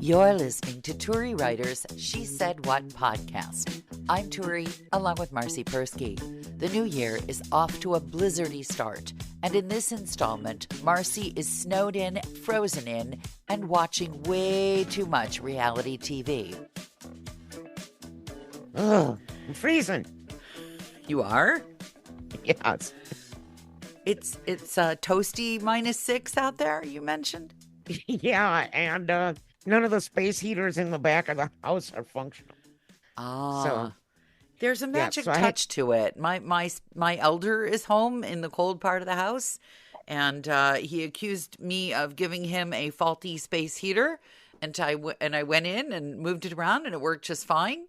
You're listening to Turi Writer's She Said What podcast. I'm Turi, along with Marcy Persky. The new year is off to a blizzardy start, and in this installment, Marcy is snowed in, frozen in, and watching way too much reality TV. Ugh, I'm freezing. You are? Yes. It's toasty -6 out there, you mentioned? Yeah, and none of the space heaters in the back of the house are functional. So there's a magic so touch to it. My elder is home in the cold part of the house, and he accused me of giving him a faulty space heater, and I went in and moved it around, and it worked just fine.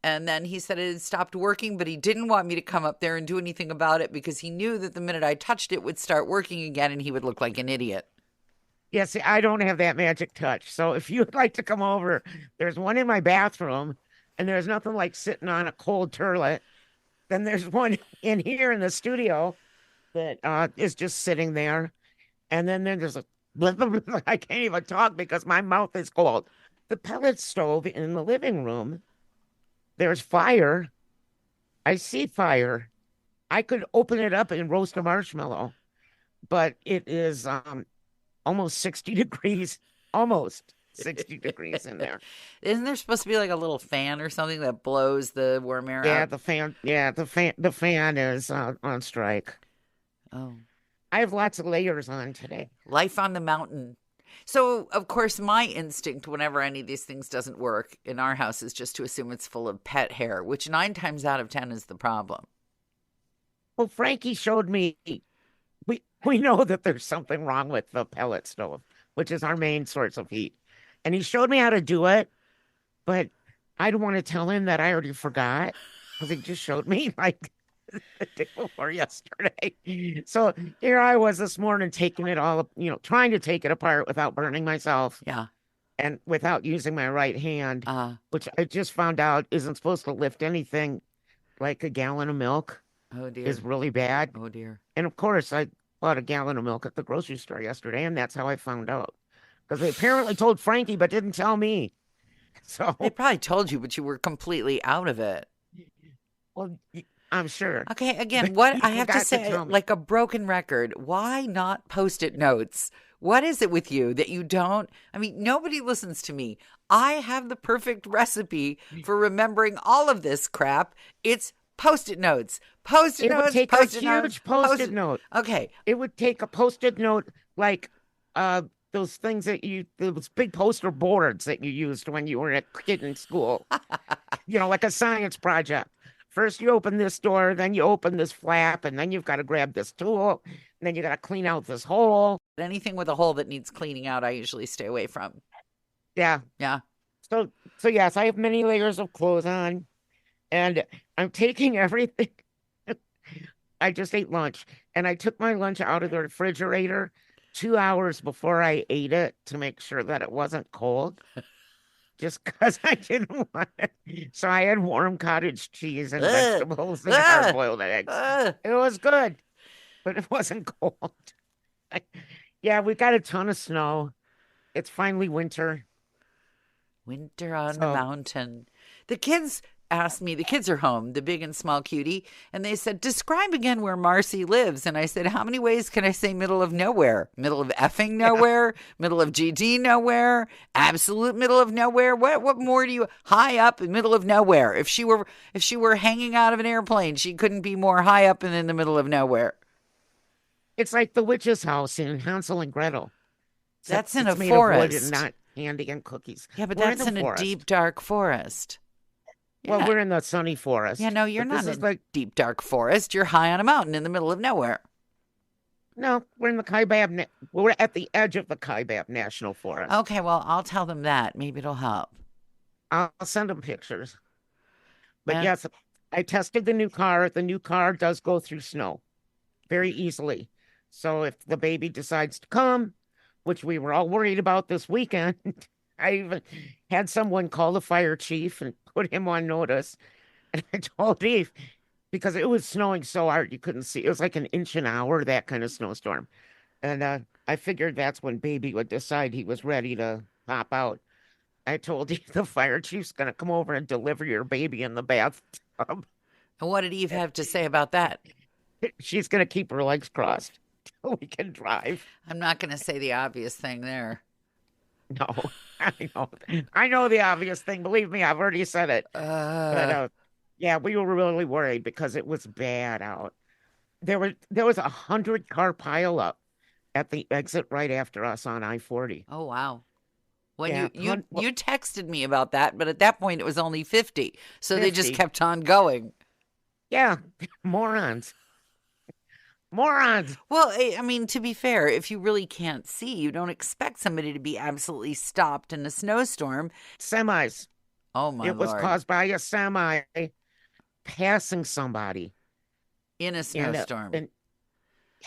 And then he said it had stopped working, but he didn't want me to come up there and do anything about it because he knew that the minute I touched it, it would start working again, and he would look like an idiot. Yeah, see, I don't have that magic touch. So if you'd like to come over, there's one in my bathroom, and there's nothing like sitting on a cold turlet. Then there's one in here in the studio that is just sitting there. And then there's I can't even talk because my mouth is cold. The pellet stove in the living room, there's fire. I see fire. I could open it up and roast a marshmallow, but it is almost 60 degrees, almost 60 degrees in there. Isn't there supposed to be like a little fan or something that blows the warm air out? The fan is on strike. Oh. I have lots of layers on today. Life on the mountain. So, of course, my instinct whenever any of these things doesn't work in our house is just to assume it's full of pet hair, which 9 times out of 10 is the problem. Well, Frankie showed me, we know that there's something wrong with the pellet stove, which is our main source of heat. And he showed me how to do it, but I don't want to tell him that I already forgot because he just showed me like the day before yesterday. So here I was this morning taking it all, trying to take it apart without burning myself. Yeah. And without using my right hand, which I just found out isn't supposed to lift anything like a gallon of milk. Oh, dear. Is really bad. Oh, dear. And of course, I bought a gallon of milk at the grocery store yesterday, and that's how I found out. Because they apparently told Frankie, but didn't tell me. So they probably told you, but you were completely out of it. Well, I'm sure. Okay, again, what I have to say, like a broken record, why not Post-it notes? What is it with you that you don't? I mean, nobody listens to me. I have the perfect recipe for remembering all of this crap. It's Post-it notes. Post-it notes. It would take a huge Post-it note. Okay. It would take a Post-it note like those things those big poster boards that you used when you were a kid in school. Like a science project. First you open this door, then you open this flap, and then you've got to grab this tool, and then you got to clean out this hole. Anything with a hole that needs cleaning out, I usually stay away from. Yeah. Yeah. So yes, I have many layers of clothes on. And I'm taking everything. I just ate lunch, and I took my lunch out of the refrigerator 2 hours before I ate it to make sure that it wasn't cold, just because I didn't want it. So I had warm cottage cheese and vegetables and hard-boiled eggs. It was good, but it wasn't cold. Yeah, we got a ton of snow. It's finally winter. Winter on the mountain. The kids asked me, the kids are home, the big and small cutie, and they said, describe again where Marcy lives. And I said, how many ways can I say middle of nowhere? Middle of effing nowhere? Middle of GD nowhere? Absolute middle of nowhere? What more do you, high up in middle of nowhere? If she were hanging out of an airplane, she couldn't be more high up and in the middle of nowhere. It's like the witch's house in Hansel and Gretel. That's in a made forest. Of wood and not candy and cookies. Yeah, but that's in a deep, dark forest. Well, we're in the sunny forest. Yeah, no, you're not in a deep, dark forest. You're high on a mountain in the middle of nowhere. No, we're in the Kaibab. We're at the edge of the Kaibab National Forest. Okay, well, I'll tell them that. Maybe it'll help. I'll send them pictures. But yes, I tested the new car. The new car does go through snow very easily. So if the baby decides to come, which we were all worried about this weekend, I even had someone call the fire chief and put him on notice. And I told Eve, because it was snowing so hard you couldn't see. It was like an inch an hour, that kind of snowstorm. And I figured that's when baby would decide he was ready to pop out. I told you the fire chief's going to come over and deliver your baby in the bathtub. And what did Eve have to say about that? She's going to keep her legs crossed till we can drive. I'm not going to say the obvious thing there. No, I know. I know the obvious thing. Believe me, I've already said it. But yeah, we were really worried because it was bad out. There was 100-car pileup at the exit right after us on I-40. Oh, wow. When Yeah, you texted me about that, but at that point it was only 50. So they just 50. kept on going. Yeah, morons. Morons. Well, I mean, to be fair, if you really can't see, you don't expect somebody to be absolutely stopped in a snowstorm. Semis. Oh, my It was Lord. caused by a semi passing somebody In a snowstorm. in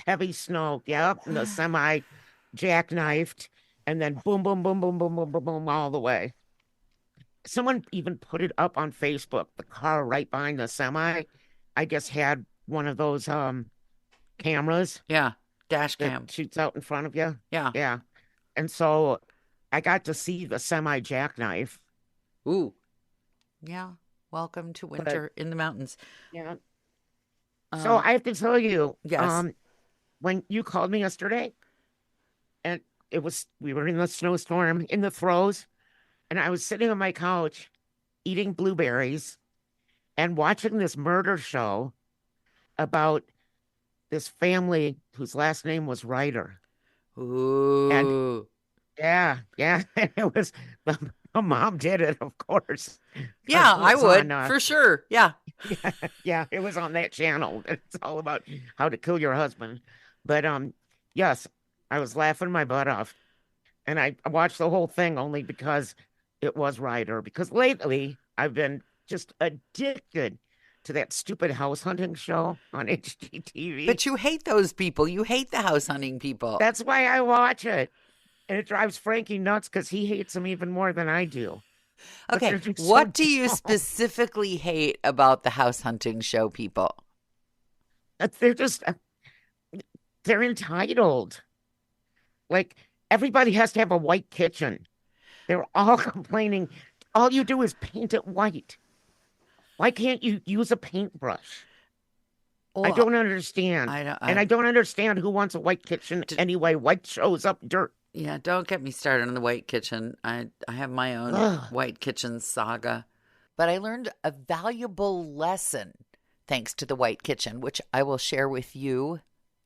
heavy snow. Yep. And the semi jackknifed and then boom, boom, boom, boom, boom, boom, boom, boom, all the way. Someone even put it up on Facebook. The car right behind the semi, I guess, had one of those cameras Yeah. Dash that cam. shoots out in front of you. Yeah. Yeah. And so I got to see the semi jackknife. Ooh. Yeah. Welcome to winter in the mountains. Yeah. So I have to tell you, yes. When you called me yesterday, and we were in the snowstorm in the throes, and I was sitting on my couch eating blueberries and watching this murder show about this family whose last name was Ryder. Ooh. And yeah, it was the mom did it, of course. Yeah, I would on, for sure. Yeah. yeah, it was on that channel. It's all about how to kill your husband. But yes, I was laughing my butt off, and I watched the whole thing only because it was Ryder. Because lately I've been just addicted to that stupid house hunting show on HGTV. But you hate those people. You hate the house hunting people. That's why I watch it. And it drives Frankie nuts because he hates them even more than I do. Okay, what do you specifically hate about the house hunting show people? They're just, they're entitled. Like, everybody has to have a white kitchen. They're all complaining. All you do is paint it white. Why can't you use a paintbrush? I don't understand. And I don't understand who wants a white kitchen anyway. White shows up dirt. Yeah, don't get me started on the white kitchen. I have my own white kitchen saga. But I learned a valuable lesson thanks to the white kitchen, which I will share with you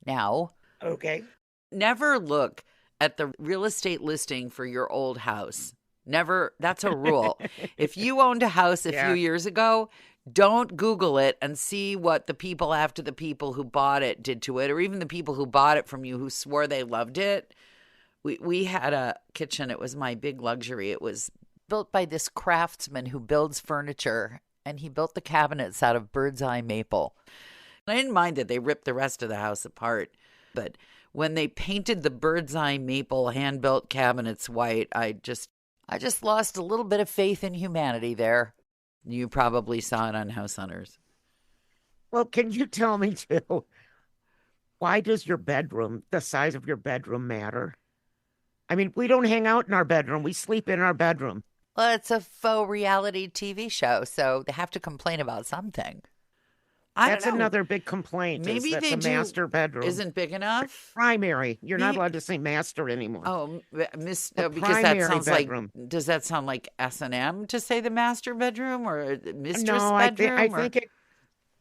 now. Okay. Never look at the real estate listing for your old house. Never. That's a rule. If you owned a house a few years ago, don't Google it and see what the people after the people who bought it did to it, or even the people who bought it from you who swore they loved it. We had a kitchen. It was my big luxury. It was built by this craftsman who builds furniture, and he built the cabinets out of bird's eye maple. I didn't mind that they ripped the rest of the house apart, but when they painted the bird's eye maple hand-built cabinets white, I just lost a little bit of faith in humanity there. You probably saw it on House Hunters. Well, can you tell me too, why does the size of your bedroom matter? I mean, we don't hang out in our bedroom. We sleep in our bedroom. Well, it's a faux reality TV show, so they have to complain about something. That's another big complaint. Maybe the master bedroom isn't big enough. Primary. You're not allowed to say master anymore. Oh, because that sounds bedroom. Does that sound like S&M to say the master bedroom or mistress bedroom? I think it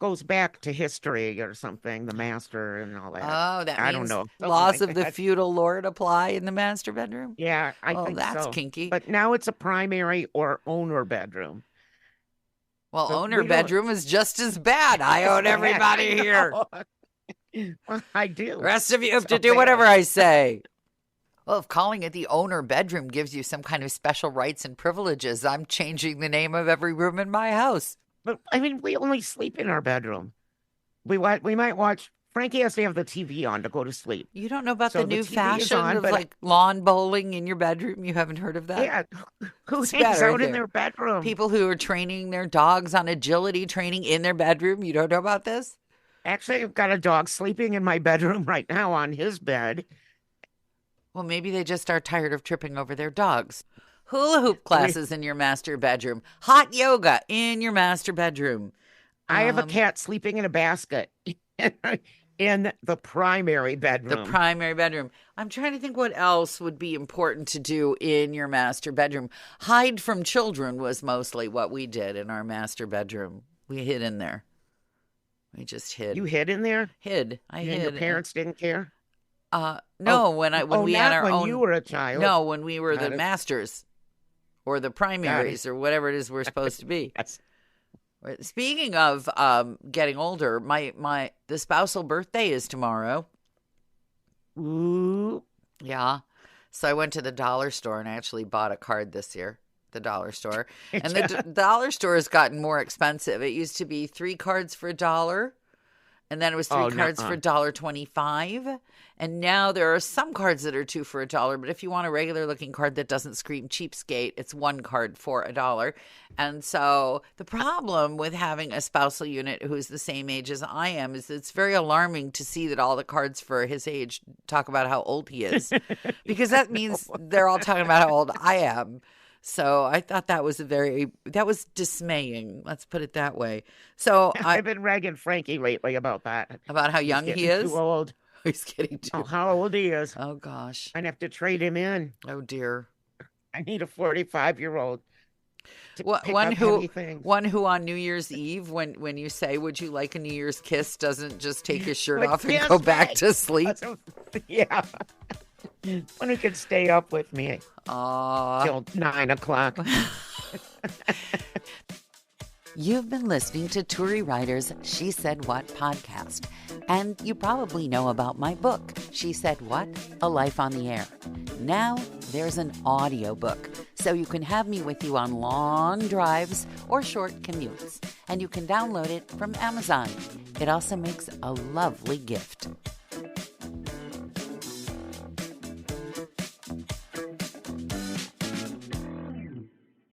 goes back to history or something, the master and all that. Oh, that means I don't know. Laws of the feudal lord apply in the master bedroom? Yeah, I think that's so. Kinky. But now it's a primary or owner bedroom. Well, so owner bedroom is just as bad. I own everybody here. Well, I do. The rest of you have to do whatever I say. Well, if calling it the owner bedroom gives you some kind of special rights and privileges, I'm changing the name of every room in my house. But, I mean, we only sleep in our bedroom. We might watch. Frankie has to have the TV on to go to sleep. You don't know about the new fashion of like lawn bowling in your bedroom? You haven't heard of that? Yeah. Who hangs out in their bedroom? People who are training their dogs on agility training in their bedroom. You don't know about this? Actually, I've got a dog sleeping in my bedroom right now on his bed. Well, maybe they just are tired of tripping over their dogs. Hula hoop classes in your master bedroom. Hot yoga in your master bedroom. I have a cat sleeping in a basket in the primary bedroom. The primary bedroom. I'm trying to think what else would be important to do in your master bedroom. Hide from children was mostly what we did in our master bedroom. We hid in there. We just hid. You hid in there? Hid. I hid. Your parents didn't care? No, when we had our when own. You were a child. No, when we were the masters or the primaries or whatever it is we're supposed to be. Yes. Speaking of getting older, the spousal birthday is tomorrow. Ooh. Yeah. So I went to the dollar store and I actually bought a card this year. The dollar store. And the dollar store has gotten more expensive. It used to be 3 cards for $1. And then it was 3 cards for $1.25. And now there are some cards that are 2 for $1. But if you want a regular looking card that doesn't scream cheapskate, it's 1 card for $1. And so the problem with having a spousal unit who's the same age as I am is it's very alarming to see that all the cards for his age talk about how old he is. Because that means they're all talking about how old I am. So I thought that was dismaying. Let's put it that way. So I've been ragging Frankie lately about that. About how young he is? Too old. He's getting too old. How old he is. Oh, gosh. I'd have to trade him in. Oh, dear. I need a 45-year-old. One who on New Year's Eve, when you say, would you like a New Year's kiss, doesn't just take his shirt off and go back to sleep. Yeah. When he could stay up with me till 9 o'clock. You've been listening to Turi Writer's She Said What podcast. And you probably know about my book, She Said What? A Life on the Air. Now there's an audiobook, so you can have me with you on long drives or short commutes. And you can download it from Amazon. It also makes a lovely gift.